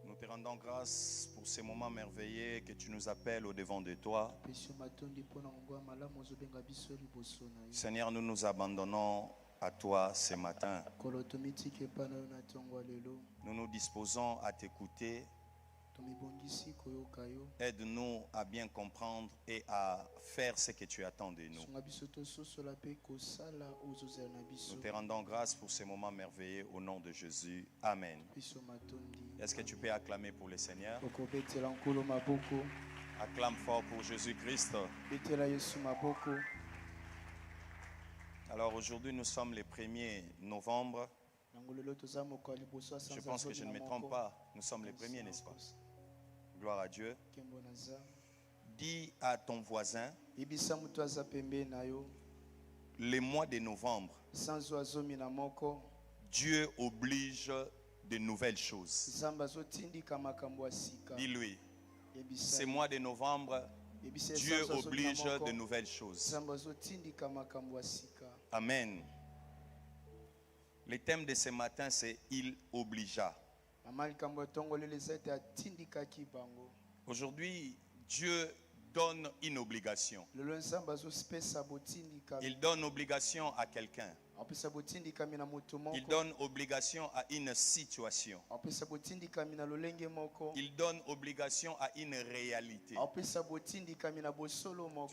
Nous te rendons grâce pour ces moments merveilleux que tu nous appelles au devant de toi. Seigneur, nous nous abandonnons à toi ce matin. Nous nous disposons à t'écouter. Aide-nous à bien comprendre et à faire ce que tu attends de nous. Nous te rendons grâce pour ces moments merveilleux au nom de Jésus. Amen. Est-ce que tu peux acclamer pour le Seigneur? Acclame fort pour Jésus-Christ. Alors aujourd'hui nous sommes le 1er novembre. Je pense que je ne me trompe pas. Nous sommes les premiers, n'est-ce pas? Gloire à Dieu. Dis à ton voisin, le mois de novembre, Dieu oblige de nouvelles choses. Dis-lui, ce mois de novembre, Dieu oblige de nouvelles choses. Amen. Le thème de ce matin, c'est « Il obligea ». Aujourd'hui, Dieu donne une obligation. Il donne obligation à quelqu'un. Il donne obligation à une situation. Il donne obligation à une réalité. Tu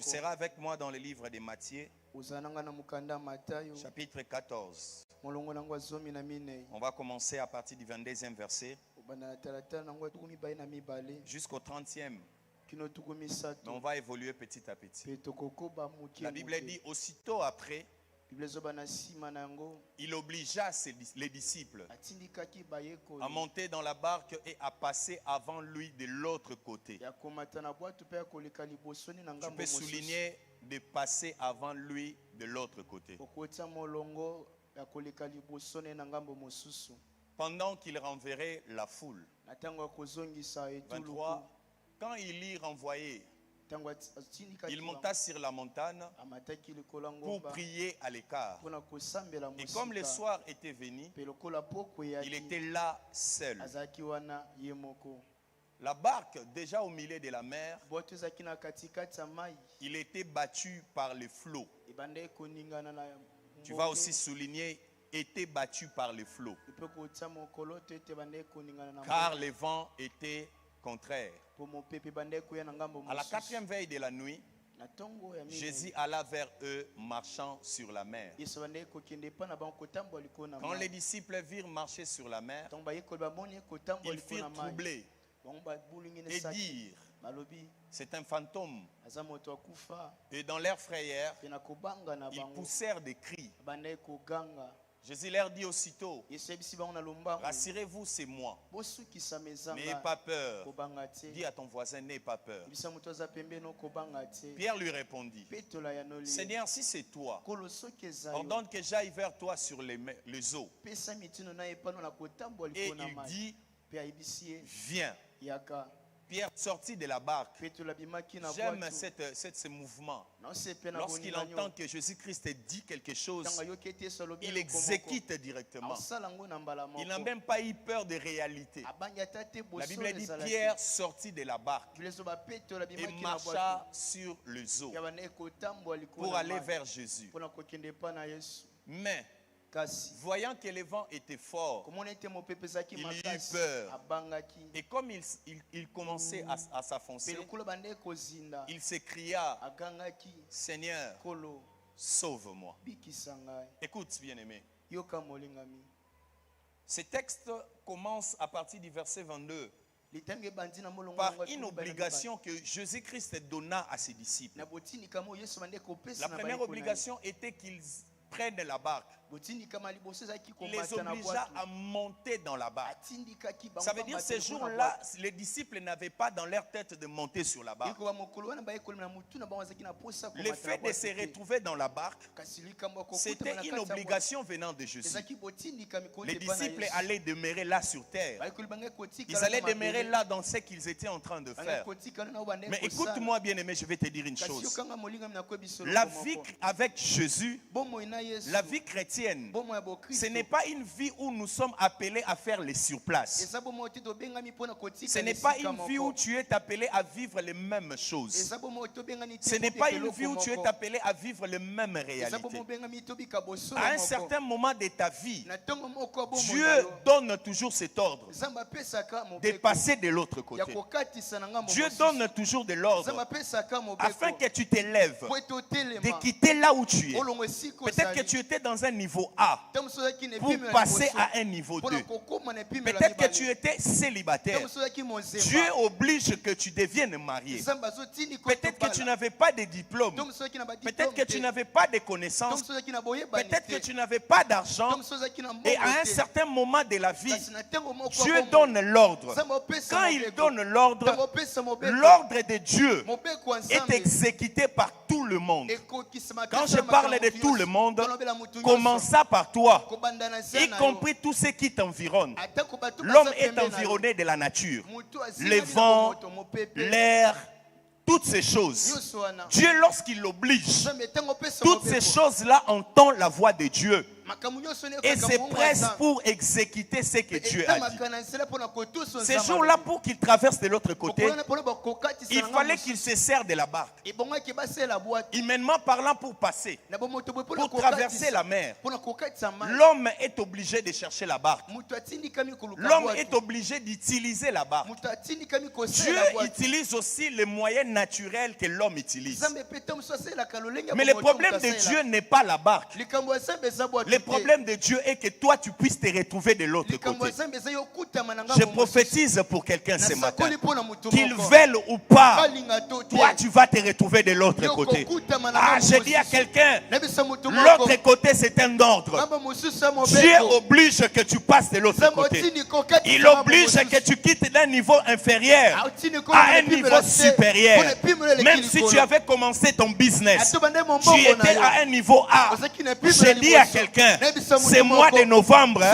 seras avec moi dans le livre de Matthieu, chapitre 14. On va commencer à partir du 22e verset jusqu'au 30e. Mais on va évoluer petit à petit. La Bible dit aussitôt après, il obligea les disciples à monter dans la barque et à passer avant lui de l'autre côté. Tu peux souligner de passer avant lui de l'autre côté. Pendant qu'il renverrait la foule. 23. Quand il y renvoyait, il monta sur la montagne pour prier à l'écart. Et comme le soir était venu, il était là seul. La barque, déjà au milieu de la mer, il était battu par les flots. Tu vas aussi souligner, était battu par les flots. Car le vent était contraire. À la 4e veille de la nuit, Jésus alla vers eux marchant sur la mer. Quand les disciples virent marcher sur la mer, ils furent troublés et dirent, c'est un fantôme. Et dans leur frayeur, ils poussèrent des cris. Jésus leur dit aussitôt, rassurez-vous, c'est moi. N'ayez pas peur. Dis à ton voisin, n'aie pas peur. Pierre lui répondit, Seigneur, si c'est toi, ordonne que j'aille vers toi sur les eaux. Et il dit, viens. Pierre sortit de la barque. J'aime ce mouvement. Lorsqu'il entend que Jésus-Christ dit quelque chose, il exécute directement. Il n'a même pas eu peur de réalité. La Bible dit Pierre sortit de la barque et marcha sur les eaux pour aller vers Jésus. Mais voyant que le vent était fort, il eut peur. Et comme il commençait à s'affoncer, il s'écria, Seigneur, sauve-moi. Écoute, bien-aimé. Ce texte commence à partir du verset 22 par une obligation que Jésus-Christ donna à ses disciples. La première obligation était qu'ils prennent la barque. Il les obligea à monter dans la barque. Ça veut dire ce jour-là, les disciples n'avaient pas dans leur tête de monter sur la barque. Le fait de se retrouver dans la barque, c'était une obligation venant de Jésus. Les disciples allaient demeurer là sur terre. Ils allaient demeurer là dans ce qu'ils étaient en train de faire. Mais écoute-moi bien aimé, je vais te dire une chose. La vie avec Jésus, la vie chrétienne chrétienne, ce n'est pas une vie où nous sommes appelés à faire les surplaces. Ce n'est pas une vie où tu es appelé à vivre les mêmes choses. Ce n'est pas une vie où tu es appelé à vivre les mêmes réalités. À un certain moment de ta vie, Dieu donne toujours cet ordre de passer de l'autre côté. Dieu donne toujours de l'ordre afin que tu t'élèves, de quitter là où tu es. Peut-être que tu étais dans un niveau A pour passer à un niveau 2. Peut-être que tu étais célibataire. Dieu oblige que tu deviennes marié. Peut-être que tu n'avais pas de diplôme. Peut-être que tu n'avais pas de connaissances. Peut-être que tu n'avais pas d'argent. Et à un certain moment de la vie, Dieu donne l'ordre. Quand il donne l'ordre, l'ordre de Dieu est exécuté par tout le monde. Quand je parle de tout le monde, commençant par toi, y compris tous ceux qui t'environnent. L'homme est environné de la nature. Les vents, l'air, toutes ces choses. Dieu, lorsqu'il l'oblige, toutes ces choses-là entendent la voix de Dieu. Et se presse pour exécuter ce que Dieu a dit. Ces jours-là, pour qu'il traverse de l'autre côté, il fallait qu'il se serre de la barque. Humainement parlant, pour passer, pour traverser la mer, l'homme est obligé de chercher la barque. L'homme est obligé d'utiliser la barque. Dieu utilise aussi les moyens naturels que l'homme utilise. Mais le problème de Dieu n'est pas la barque. Le problème de Dieu est que toi tu puisses te retrouver de l'autre côté. Je prophétise pour quelqu'un ce matin, qu'il veuille ou pas, toi tu vas te retrouver de l'autre côté. Ah, je dis à quelqu'un, l'autre côté c'est un ordre. Dieu oblige que tu passes de l'autre côté. Il oblige que tu quittes d'un niveau inférieur à un niveau supérieur. Même si tu avais commencé ton business, tu étais à un niveau A. Je dis à quelqu'un, c'est mois de novembre,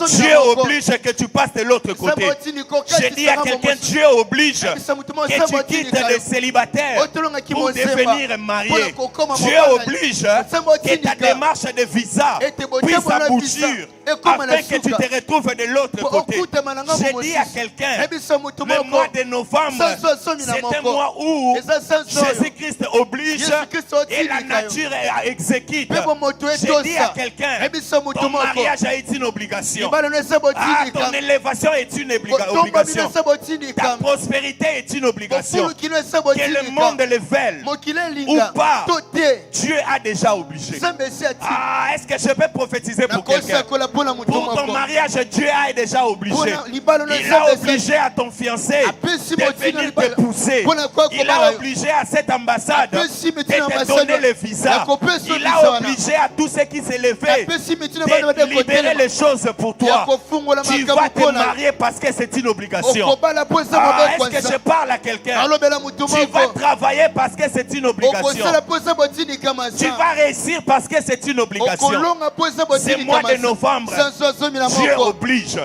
Dieu oblige que tu passes de l'autre côté. Je dis à quelqu'un, Dieu oblige que tu quittes le célibataire pour devenir marié. Dieu oblige que ta démarche de visa puisse aboutir afin que tu te retrouves de l'autre côté. Je dis à quelqu'un, le mois de novembre, c'est un mois où Jésus-Christ oblige et la nature exécute. Je dis à quelqu'un, ton mariage est une obligation. Ah, ton élévation est une obligation. Ta prospérité est une obligation. Que le monde le veuille ou pas, Dieu a déjà obligé. Ah, est-ce que je peux prophétiser pour quelqu'un? Pour ton mariage, Dieu a déjà obligé. Il a obligé à ton fiancé de venir te pousser. Il a obligé à cette ambassade de te donner le visa. Il a obligé à tous ceux qui s'élevaient de libérer les choses pour toi. Tu vas te marier parce que c'est une obligation. Ah, est-ce que je parle à quelqu'un? Tu vas travailler parce que c'est une obligation. Tu vas réussir parce que c'est une obligation. C'est mois de novembre. Dieu oblige.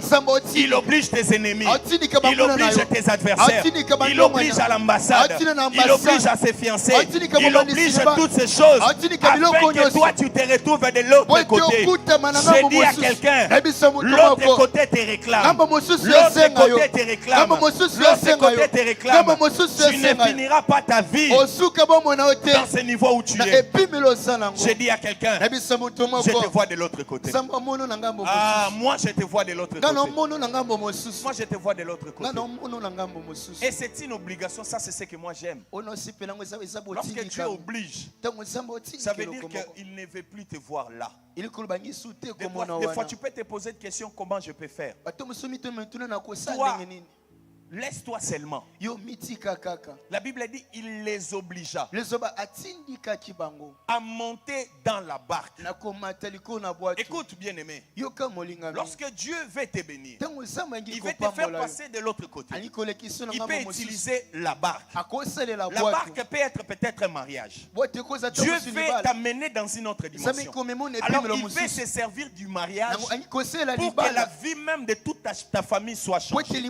Il oblige tes ennemis. Il oblige tes adversaires. Il oblige à l'ambassade. Il oblige à ses fiancés. Il oblige toutes ces choses afin que toi tu te retrouves de l'autre côté. Je dis à quelqu'un, l'autre côté te réclame. L'autre côté te réclame. L'autre côté te réclame. Tu ne finiras pas ta vie dans ce niveau où tu es. Je dis à quelqu'un, je te vois de l'autre côté. Ah, moi je te vois de l'autre côté. Moi je te vois de l'autre côté. Et c'est une obligation, ça c'est ce que moi j'aime. Lorsque Dieu oblige, ça veut dire qu'il ne veut plus te voir là. Des fois tu peux te poser une question, comment je peux faire? Toi, laisse-toi seulement. La Bible dit il les obligea à monter dans la barque. Écoute bien aimé, lorsque Dieu veut te bénir, il veut te faire passer de l'autre côté. Il peut utiliser la barque. La barque peut être peut-être un mariage. Dieu veut t'amener dans une autre dimension. Alors il veut se servir du mariage pour que la vie même de toute ta famille soit changée.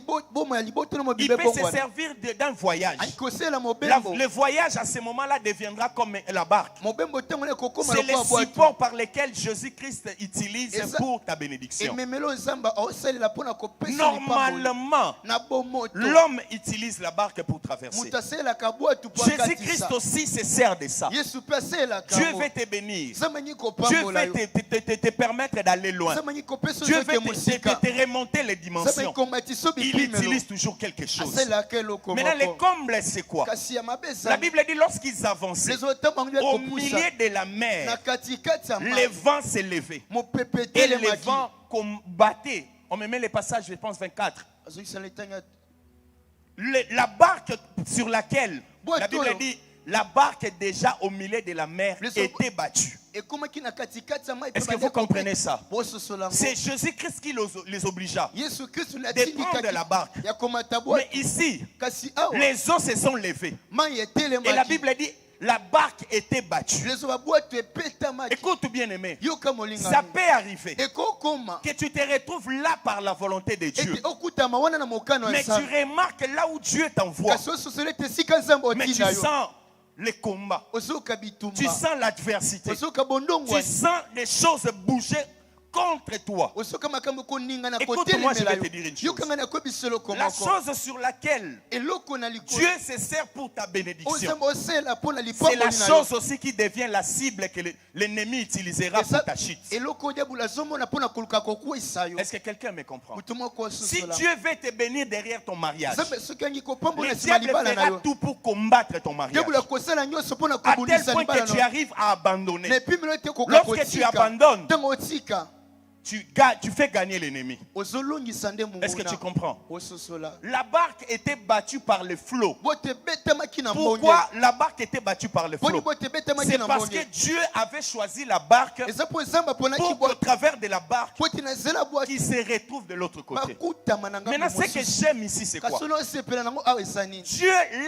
Il peut se servir d'un voyage. Le voyage à ce moment-là deviendra comme la barque. C'est le support par lequel Jésus-Christ utilise pour ta bénédiction. Normalement, l'homme utilise la barque pour traverser. Jésus-Christ aussi se sert de ça. Dieu veut te bénir. Dieu veut te permettre d'aller loin. Dieu veut te remonter les dimensions. Il utilise toujours quelque chose. Maintenant, le comble, c'est quoi? La Bible dit lorsqu'ils avançaient au milieu de la mer, les vents s'élevaient. Et les vents combattaient. On me met les passages, je pense, 24. La barque sur laquelle, la Bible dit, la barque déjà au milieu de la mer était battue. Est-ce que vous comprenez ça? C'est Jésus-Christ qui les obligea de prendre la barque. Mais ici, les eaux se sont levées. Et la Bible dit, la barque était battue. Écoute bien aimé, ça peut arriver que tu te retrouves là par la volonté de Dieu. Mais tu remarques là où Dieu t'envoie. Mais tu sens les combats. Tu sens l'adversité. Tu sens les choses bouger contre toi. Écoute-moi, je vais te dire une chose. La chose sur laquelle Dieu se sert pour ta bénédiction, c'est la chose aussi qui devient la cible que l'ennemi utilisera pour ta chute. Est-ce que quelqu'un me comprend? Si Dieu veut te bénir derrière ton mariage, le diable fera tout pour combattre ton mariage. À tel point que tu arrives à abandonner. Lorsque tu abandonnes, tu fais gagner l'ennemi. Est-ce que tu comprends? La barque était battue par le flot. Pourquoi la barque était battue par le flot? C'est parce que Dieu avait choisi la barque pour qu'au travers de la barque, qui se retrouve de l'autre côté. Maintenant, ce que j'aime ici, c'est quoi? Dieu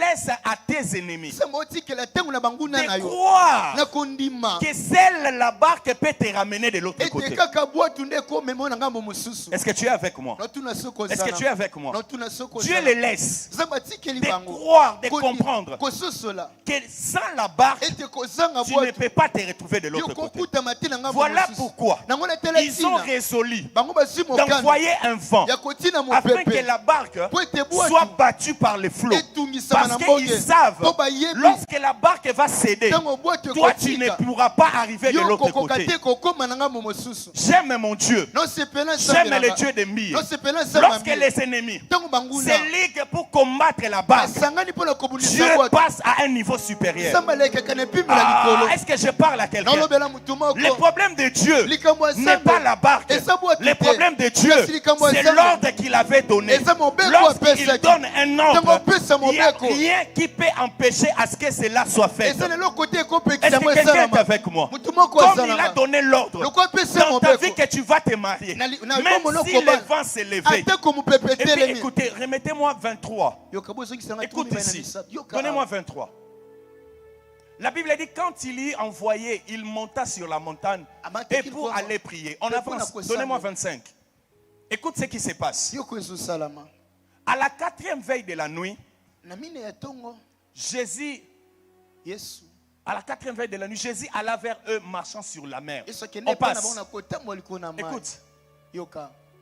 laisse à tes ennemis de croire que seule la barque peut te ramener de l'autre côté. Est-ce que tu es avec moi? Est-ce que tu es avec moi? Dieu les laisse de croire, de comprendre que sans la barque, tu ne peux pas te retrouver de l'autre côté. Voilà pourquoi ils ont résolu d'envoyer un vent afin que la barque soit battue par les flots. Parce qu'ils savent, lorsque la barque va céder, toi tu ne pourras pas arriver de l'autre côté. J'aime mon Dieu. J'aime le Dieu de Mire. Lorsque les ennemis se liguent pour combattre la barque, Dieu passe à un niveau supérieur. Est-ce que je parle à quelqu'un? Le problème de Dieu n'est pas la barque. Le problème de Dieu, c'est l'ordre qu'il avait donné. Lorsqu'il donne un ordre, il n'y a rien qui peut empêcher à ce que cela soit fait. Est-ce que quelqu'un est avec moi? Comme il a donné l'ordre dans ta vie que tu vas te marier, même si le vent s'est levé. Et puis écoutez, remettez-moi 23. Écoute ici, donnez-moi 23. La Bible dit quand il y envoyé, il monta sur la montagne et pour aller prier. On avance, donnez-moi 25. Écoute ce qui se passe. À la 4e veille de la nuit, Jésus, à la 4e veille de la nuit, Jésus alla vers eux marchant sur la mer. On passe. Écoute.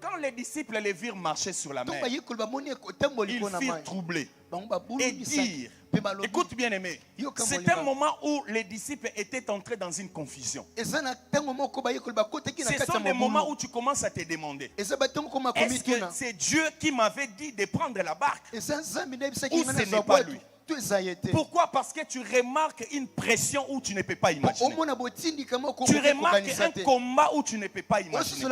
Quand les disciples les virent marcher sur la mer, ils firent troubler et dire, écoute bien aimé, c'est un moment où les disciples étaient entrés dans une confusion. Ce sont des moments où tu commences à te demander, est-ce que c'est Dieu qui m'avait dit de prendre la barque ou ce n'est pas lui? Pourquoi? Parce que tu remarques une pression où tu ne peux pas imaginer. Tu remarques un combat où tu ne peux pas imaginer.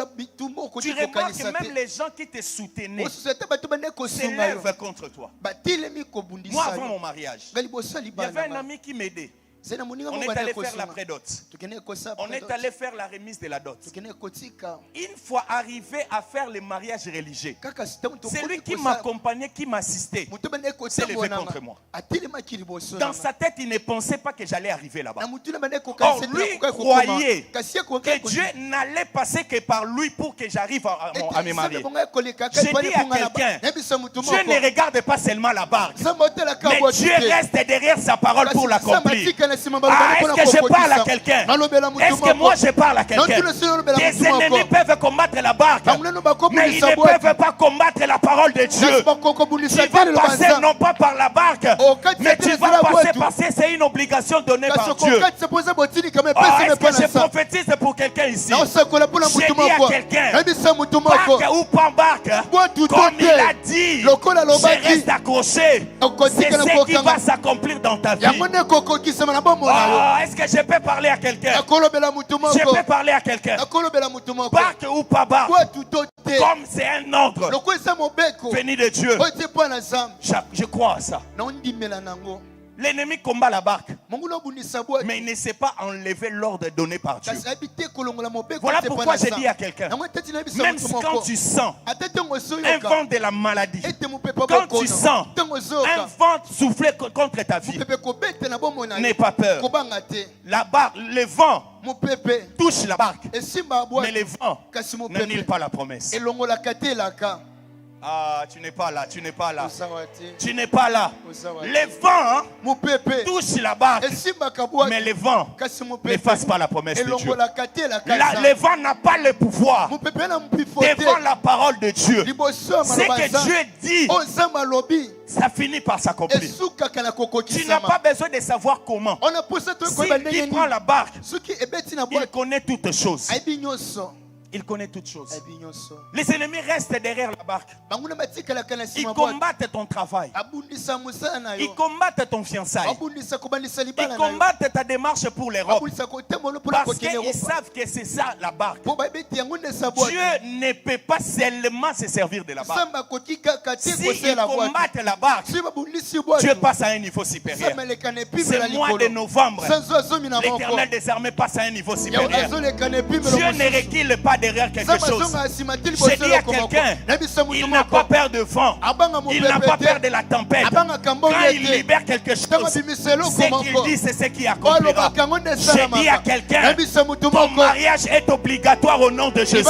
Tu remarques même les gens qui te soutenaient s'élèvent contre toi. Moi, avant mon mariage, il y avait un ami qui m'aidait. On est allé faire la prédot. On est allé faire la remise de la dot. Une fois arrivé à faire le mariage religieux, c'est lui qui m'accompagnait, qui m'assistait, s'est levé contre moi. Dans sa tête, il ne pensait pas que j'allais arriver là-bas. Or, lui croyait que Dieu n'allait passer que par lui pour que j'arrive à me marier. J'ai dit à quelqu'un, Dieu ne regarde pas seulement la barque, mais Dieu reste derrière sa parole pour l'accomplir. Ah, est-ce que je parle à quelqu'un? Est-ce que moi je parle à quelqu'un? Les ennemis peuvent combattre la barque, mais ils ne peuvent pas combattre la parole de Dieu. Tu vas passer non pas par la barque, mais tu vas passer parce que c'est une obligation donnée par Dieu. Est-ce que je prophétise pour quelqu'un ici? J'ai dit à quelqu'un, barque ou pas barque, comme il a dit, je reste accroché. C'est ce qui va s'accomplir dans ta vie. Est-ce que je peux parler à quelqu'un? Je peux parler à quelqu'un. Barque ou pas barque, comme c'est un ordre venu de Dieu. Je crois à ça. L'ennemi combat la barque, mais il ne sait pas enlever l'ordre donné par Dieu. Voilà pourquoi j'ai dit à quelqu'un, même quand tu sens un vent de la maladie, quand tu sens un vent souffler contre ta vie, n'aie pas peur. La barque, le vent touche la barque, mais le vent n'annule pas la promesse. Ah, tu n'es pas là, tu n'es pas là. Tu n'es pas là. Le vent touche la barque, mais le vent n'efface pas la promesse de Dieu. Le vent n'a pas le pouvoir devant la parole de Dieu. Ce que Dieu dit, ça finit par s'accomplir. Tu n'as pas besoin de savoir comment. S'il prend la barque, il connaît toutes choses. Il connaît toutes choses. Les ennemis restent derrière la barque. Ils combattent ton travail. Ils combattent ton fiançailles. Ils combattent ta démarche pour l'Europe. Parce qu'ils savent que c'est ça la barque. Dieu ne peut pas seulement se servir de la barque. S'ils combattent la barque, Dieu passe à un niveau supérieur. C'est le mois de novembre. L'Éternel des armées passe à un niveau supérieur. Dieu ne recule pas derrière quelque chose. J'ai dit à quelqu'un, il n'a pas peur de vent, il n'a pas peur de la tempête. Quand il libère quelque chose, ce qu'il dit, c'est ce qui accomplira. J'ai dit à quelqu'un, ton mariage est obligatoire au nom de Jésus.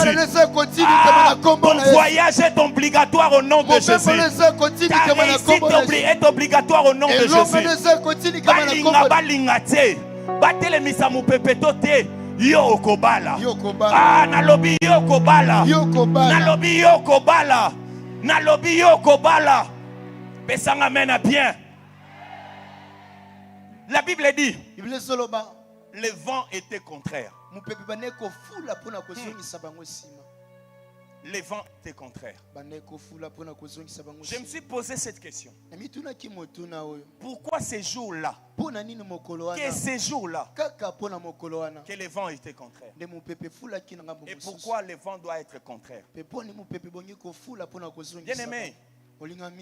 Ton voyage est obligatoire au nom de Jésus. Ta réussite est obligatoire au nom de Jésus. Balinga balinga te, batele misamu pepeto te. Yo kobala. Ah, nalobi yo kobala. Nalobi yo kobala. Nalobi yo kobala. Pesanga mena bien. La Bible dit, le vent était contraire. Le vent était contraire. Je me suis posé cette question. Pourquoi ces jours-là, que ces jours-là, que le vent était contraire? Et pourquoi le vent doit être contraire? Bien aimé,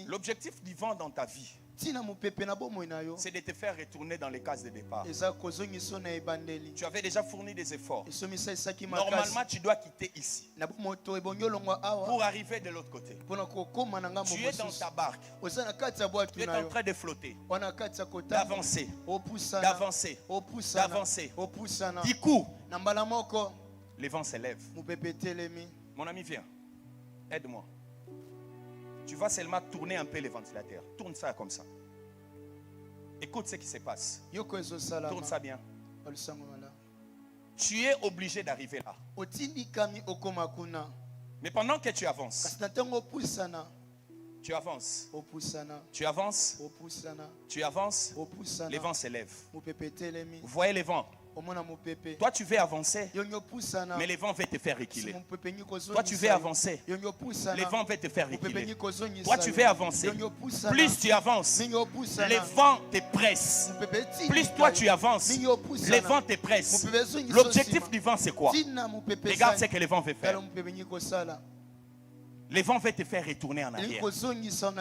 l'objectif du vent dans ta vie, c'est de te faire retourner dans les cases de départ. Tu avais déjà fourni des efforts. Normalement, tu dois quitter ici pour arriver de l'autre côté. Tu es dans ta barque. Tu es en train de flotter, d'avancer, d'avancer, d'avancer. Du coup, les vents s'élèvent. Mon ami, viens. Aide-moi. Tu vas seulement tourner un peu les ventilateurs. Tourne ça comme ça. Écoute ce qui se passe. Tourne ça bien. Tu es obligé d'arriver là. Mais pendant que tu avances, tu avances, tu avances, tu avances, les vents s'élèvent. Vous voyez les vents? Toi tu veux avancer, mais les vents vont te faire reculer. Toi tu veux avancer, les vents vont te faire reculer. Toi tu veux avancer, plus tu avances, les vents te pressent. Plus toi tu avances, les vents te pressent. L'objectif du vent c'est quoi? Regarde ce que les vents veulent faire. Les vents vont te faire retourner en arrière.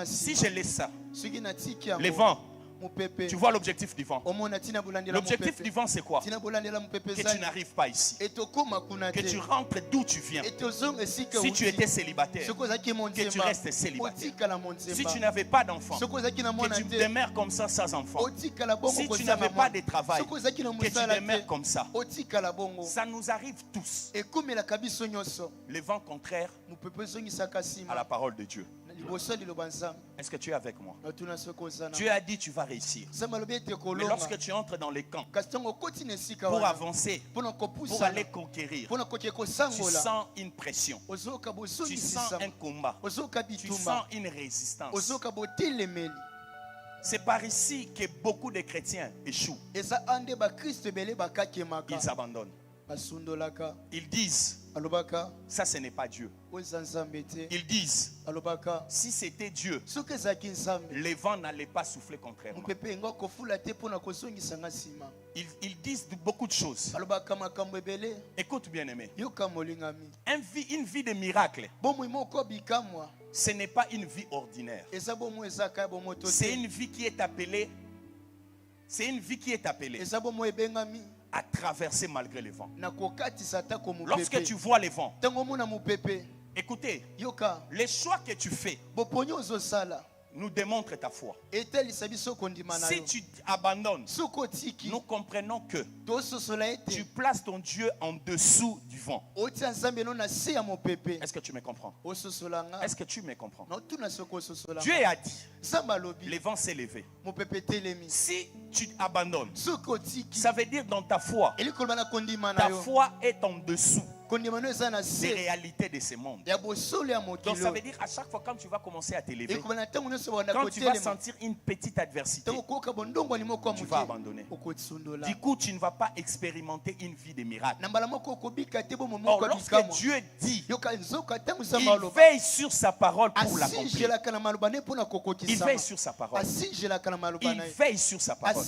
Si je laisse ça, les vents Tu vois l'objectif du vent. L'objectif du vent, c'est quoi? Que tu n'arrives pas ici. Que tu rentres d'où tu viens. Si tu étais célibataire, que tu restes célibataire. Si tu n'avais pas d'enfant, que tu demeures comme ça sans enfant. Si tu n'avais pas de travail, que tu demeures comme ça. Ça nous arrive tous. Le vent contraire à la parole de Dieu. Est-ce que tu es avec moi? Dieu a dit tu vas réussir. Mais lorsque tu entres dans les camps pour avancer, pour aller conquérir, tu sens une pression, tu sens un combat, tu sens une résistance. C'est par ici que beaucoup de chrétiens échouent. Ils abandonnent. Ils disent ça, ce n'est pas Dieu. Ils disent si c'était Dieu, les vents n'allaient pas souffler contrairement. Ils disent beaucoup de choses. Écoute bien aimé. Une vie de miracle, ce n'est pas une vie ordinaire. C'est une vie qui est appelée. C'est une vie qui est appelée à traverser malgré les vents. Lorsque tu vois les vents, écoutez, les choix que tu fais nous démontrent ta foi. Si tu abandonnes, nous comprenons que tu places ton Dieu en dessous du vent. Est-ce que tu me comprends? Est-ce que tu me comprends? Dieu a dit, les vents s'est levé. Si tu abandonnes, ça veut dire dans ta foi est en dessous des réalités de ce monde. Donc ça veut dire à chaque fois quand tu vas commencer à t'élever, quand tu vas sentir une petite adversité, tu vas abandonner. Du coup, tu ne vas pas expérimenter une vie de miracle. Or, lorsque Dieu dit, il veille sur sa parole pour l'accomplir. Il veille sur sa parole. Il veille sur sa parole.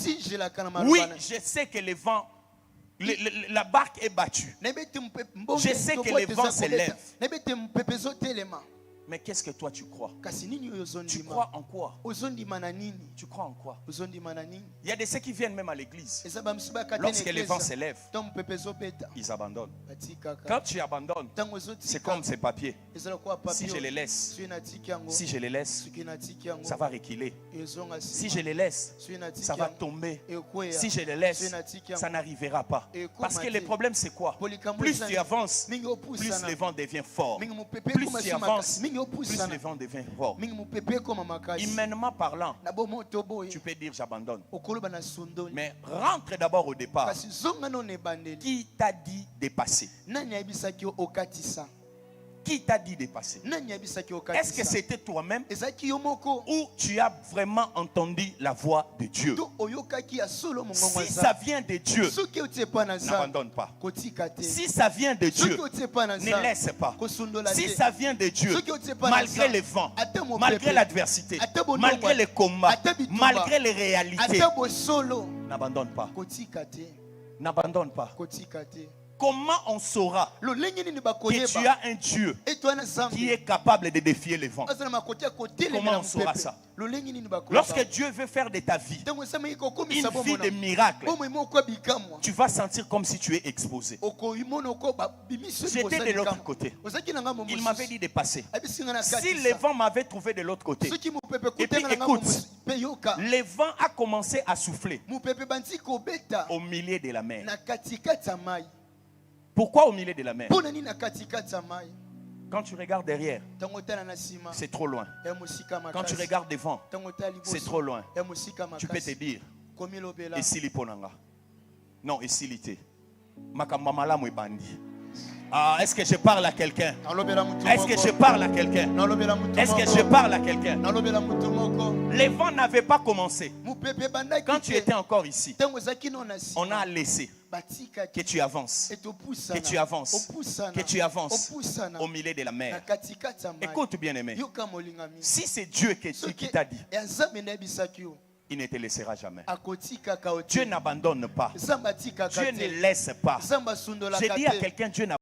Oui, je sais que les vents, la barque est battue. Je sais que les vents s'élèvent. Mais qu'est-ce que toi tu crois? Tu crois en quoi? Tu crois en quoi? Il y a de ceux qui viennent même à l'église. Lorsque les vents s'élèvent, ils abandonnent. Quand tu abandonnes, c'est comme ces papiers. Si je les laisse, ça va reculer. Si je les laisse, ça va tomber. Si je les laisse, ça n'arrivera pas. Parce que le problème c'est quoi? Plus tu avances, plus le vent devient fort. Plus tu avances, plus le vent devient fort. Humainement parlant, tu peux dire j'abandonne. Mais rentre d'abord au départ. Qui t'a dit de passer? Qui t'a dit de passer? Est-ce que c'était toi-même ou tu as vraiment entendu la voix de Dieu? Si ça vient de Dieu, n'abandonne pas. Si ça vient de Dieu, ne laisse pas. Si ça vient de Dieu, malgré les vents, malgré l'adversité, malgré les combats, malgré les réalités, n'abandonne pas. N'abonne pas. Comment on saura que tu as un Dieu qui est capable de défier les vents? Comment on saura ça? Lorsque Dieu veut faire de ta vie une vie de miracle, tu vas sentir comme si tu es exposé. J'étais de l'autre côté. Il m'avait dit de passer. Si le vent m'avait trouvé de l'autre côté, et puis écoute, le vent a commencé à souffler au milieu de la mer. Pourquoi au milieu de la mer? Quand tu regardes derrière, c'est trop loin. Quand tu regardes devant, c'est trop loin. Tu peux te dire, ici liponanga. Non, ici l'ité. Makamamala mwebandi. Ah, est-ce que je parle à quelqu'un? Est-ce que je parle à quelqu'un? Est-ce que je parle à quelqu'un? Les vents n'avaient pas commencé. Quand tu étais encore ici, on a laissé que tu avances, que tu avances, que tu avances au milieu de la mer. Écoute bien aimé, si c'est Dieu qui t'a dit, il ne te laissera jamais. Dieu n'abandonne pas. Dieu ne laisse pas. Je dis à quelqu'un, Dieu n'abandonne pas.